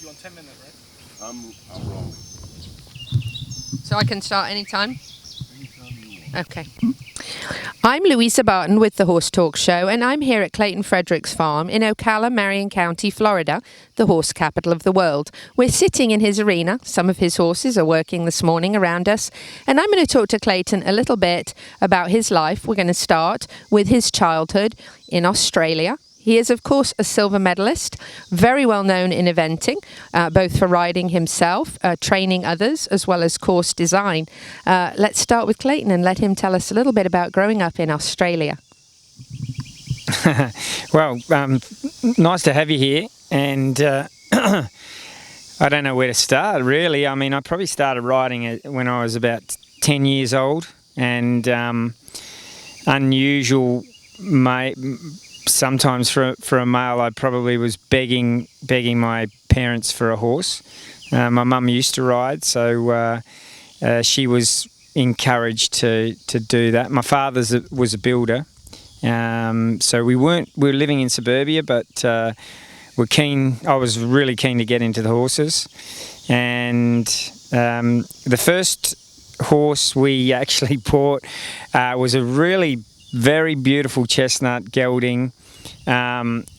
You're on 10 minutes, right? I'm rolling. So I can start anytime? Anytime you want. Okay. I'm Louisa Barton with the Horse Talk Show, and I'm here at Clayton Fredericks Farm in Ocala, Marion County, Florida, the horse capital of the world. We're sitting in his arena. Some of his horses are working this morning around us, and I'm going to talk to Clayton a little bit about his life. We're going to start with his childhood in Australia. He is, of course, a silver medalist, very well known in eventing, both for riding himself, training others, as well as course design. Let's start with Clayton and let him tell us a little bit about growing up in Australia. Well, nice to have you here, and I don't know where to start, really. I mean, I probably started riding when I was about 10 years old, and unusual, sometimes for a male, I probably was begging my parents for a horse. My mum used to ride, so she was encouraged to do that. My father was a builder, so we were living in suburbia, but we're keen. I was really keen to get into the horses, and the first horse we actually bought was a really very beautiful chestnut gelding,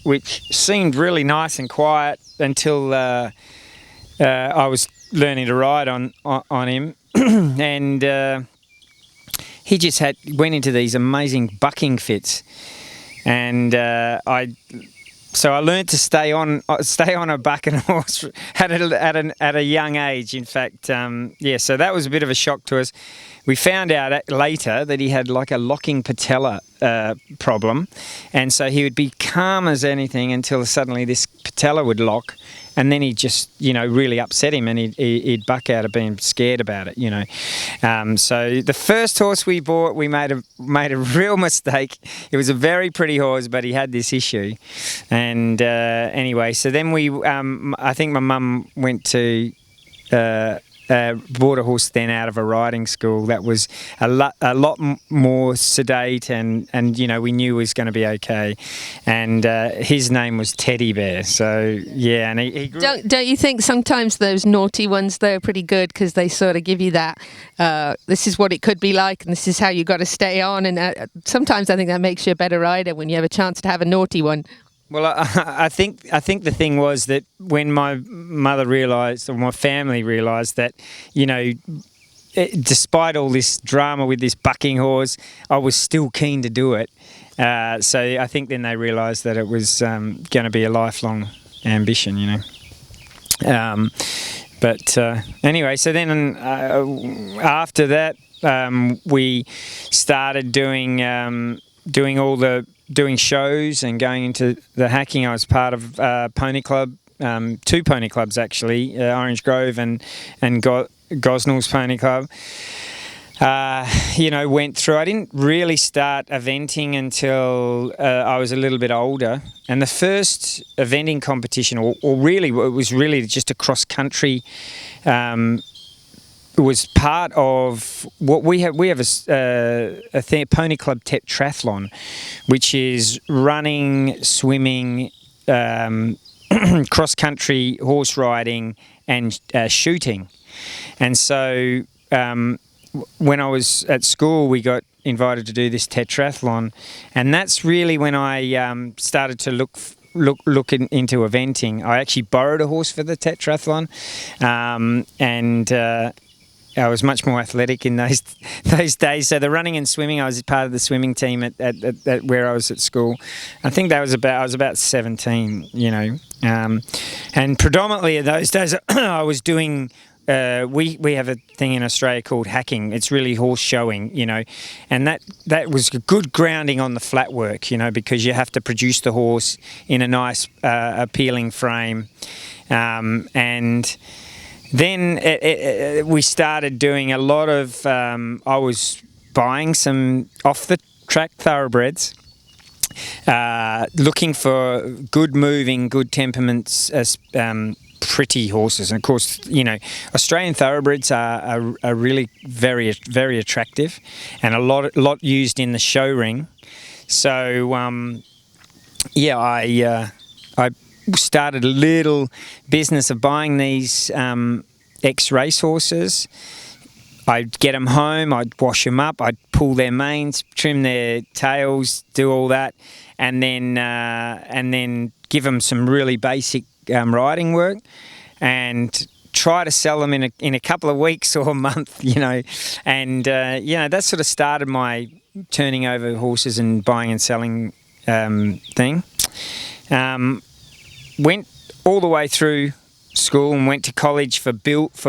which seemed really nice and quiet until I was learning to ride on him, and he just went into these amazing bucking fits, and So I learned to stay on a bucking horse at a young age. In fact, so that was a bit of a shock to us. We found out later that he had like a locking patella problem, and so he would be calm as anything until suddenly this patella would lock, and then he'd just, really upset him, and he'd buck out of being scared about it, So the first horse we bought, we made a real mistake. It was a very pretty horse, but he had this issue, and anyway, so then I think my mum went to. Bought a horse then out of a riding school that was a lot more sedate, and we knew he was going to be okay, and his name was Teddy Bear. So yeah, and he grew. Don't you think sometimes those naughty ones though are pretty good, because they sort of give you that this is what it could be like, and this is how you got to stay on, and sometimes I think that makes you a better rider when you have a chance to have a naughty one. Well, I think the thing was that when my mother realised, or my family realised that, despite all this drama with this bucking horse, I was still keen to do it. So I think then they realised that it was going to be a lifelong ambition, But anyway, so then after that, we started doing shows and going into the hacking. I was part of Pony Club, 2 pony clubs actually, Orange Grove and Gosnell's Pony Club. Went through. I didn't really start eventing until I was a little bit older. And the first eventing competition, or really, it was really just a cross country. Was part of what we have. We have a Pony Club Tetrathlon, which is running, swimming, cross country horse riding, and shooting. And so when I was at school, we got invited to do this tetrathlon, and that's really when I started to look into eventing. I actually borrowed a horse for the tetrathlon, and I was much more athletic in those days. So the running and swimming, I was part of the swimming team at where I was at school. I think I was about 17, and predominantly in those days I was doing. We have a thing in Australia called hacking. It's really horse showing, and that was a good grounding on the flat work, because you have to produce the horse in a nice, appealing frame, and then we started doing a lot of. I was buying some off-the-track thoroughbreds, looking for good moving, good temperaments, pretty horses. And of course, Australian thoroughbreds are really very, very attractive, and a lot used in the show ring. So I started a little business of buying these ex-race horses. I'd get them home, I'd wash them up, I'd pull their manes, trim their tails, do all that, and then give them some really basic riding work, and try to sell them in a couple of weeks or a month, and that sort of started my turning over horses and buying and selling thing. Went all the way through school and went to college for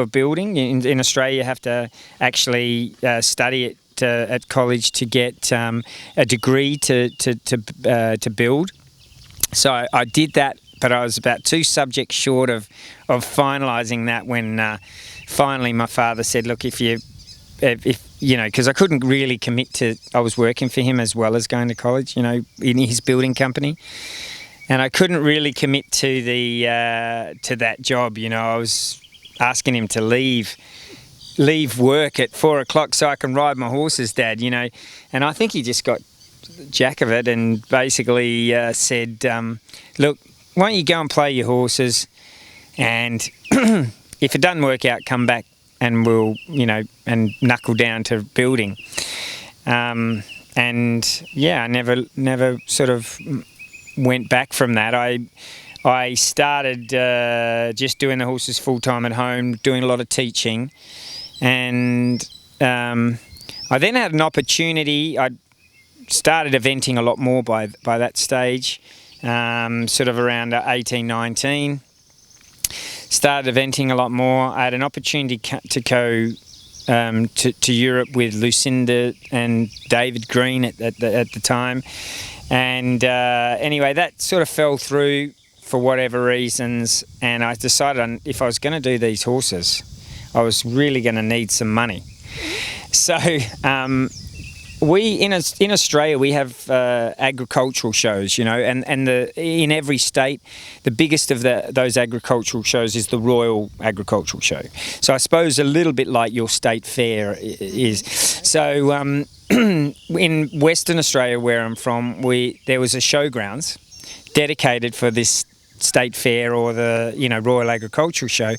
building. In Australia, you have to actually study it at college to get a degree to build. So I did that, but I was about 2 subjects short of finalising that when finally my father said, "Look, if because I couldn't really commit to. I was working for him as well as going to college, in his building company." And I couldn't really commit to to that job. I was asking him to leave work at 4 o'clock so I can ride my horses, Dad. And I think he just got jack of it and basically said, "Look, why don't you go and play your horses, and if it doesn't work out, come back and we'll and knuckle down to building." I never sort of went back from that. I started just doing the horses full time at home, doing a lot of teaching, and I then had an opportunity. I started eventing a lot more by that stage, sort of around 18, 19. Started eventing a lot more. I had an opportunity to go to Europe with Lucinda and David Green at the time. And anyway, that sort of fell through for whatever reasons, and I decided if I was going to do these horses, I was really going to need some money. So in Australia we have agricultural shows, and in every state, the biggest of those agricultural shows is the Royal Agricultural Show. So I suppose a little bit like your state fair is. So in Western Australia, where I'm from, there was a showgrounds dedicated for this state fair or the Royal Agricultural Show,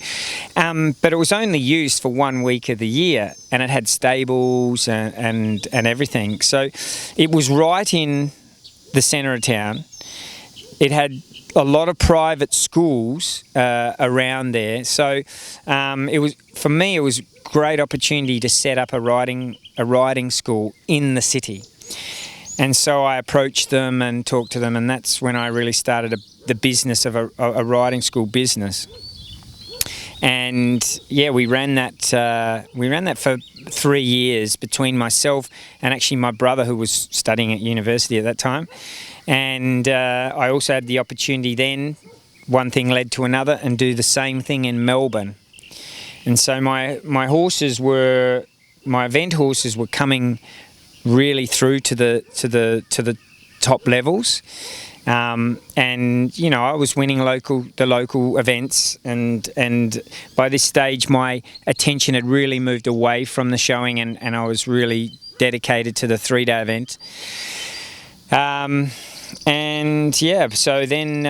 but it was only used for 1 week of the year, and it had stables and everything. So it was right in the centre of town. It had a lot of private schools around there. So it was a great opportunity to set up a riding school in the city. And so I approached them and talked to them, and that's when I really started the business of a riding school business. And we ran that for 3 years between myself and actually my brother, who was studying at university at that time. And I also had the opportunity then, one thing led to another, and do the same thing in Melbourne. And so my event horses were coming really through to the top levels, and I was winning the local events, and by this stage my attention had really moved away from the showing, and I was really dedicated to the 3-day event. So then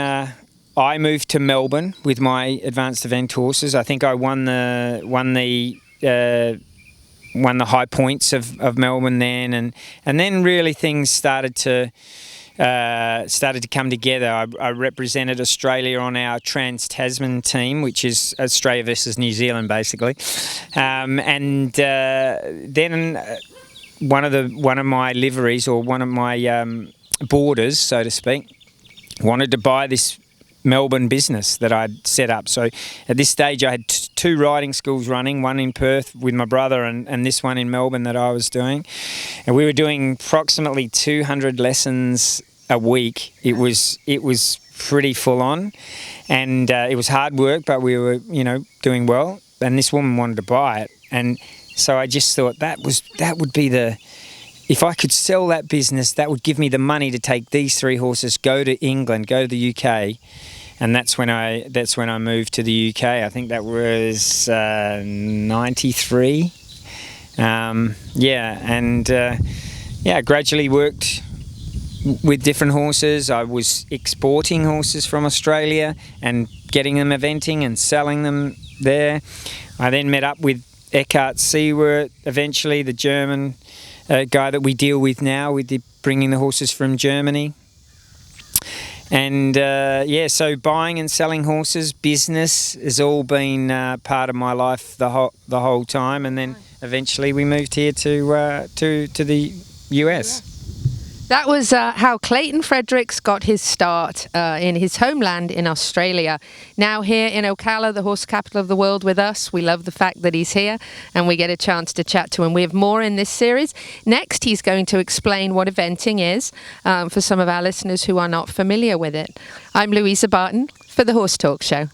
I moved to Melbourne with my advanced event horses. I think I won the high points of Melbourne then, and then really things started to come together. I represented Australia on our Trans-Tasman team, which is Australia versus New Zealand basically, and then one of my liveries, or one of my boarders, so to speak, wanted to buy this Melbourne business that I'd set up. So at this stage I had 2 riding schools running, one in Perth with my brother and this one in Melbourne that I was doing. And we were doing approximately 200 lessons a week. It was pretty full on, and it was hard work, but we were, doing well. And this woman wanted to buy it. And so I just thought that would be if I could sell that business, that would give me the money to take these 3 horses, go to England, go to the UK, and that's when I moved to the UK. I think that was 93. Gradually worked with different horses. I was exporting horses from Australia and getting them eventing and selling them there. I then met up with Eckhard Siewert, eventually the German guy that we deal with now, with bringing the horses from Germany. And so buying and selling horses, business has all been part of my life the whole time. And then eventually we moved here to the US. That was how Clayton Fredericks got his start in his homeland in Australia. Now here in Ocala, the horse capital of the world, with us. We love the fact that he's here and we get a chance to chat to him. We have more in this series. Next, he's going to explain what eventing is for some of our listeners who are not familiar with it. I'm Louisa Barton for the Horse Talk Show.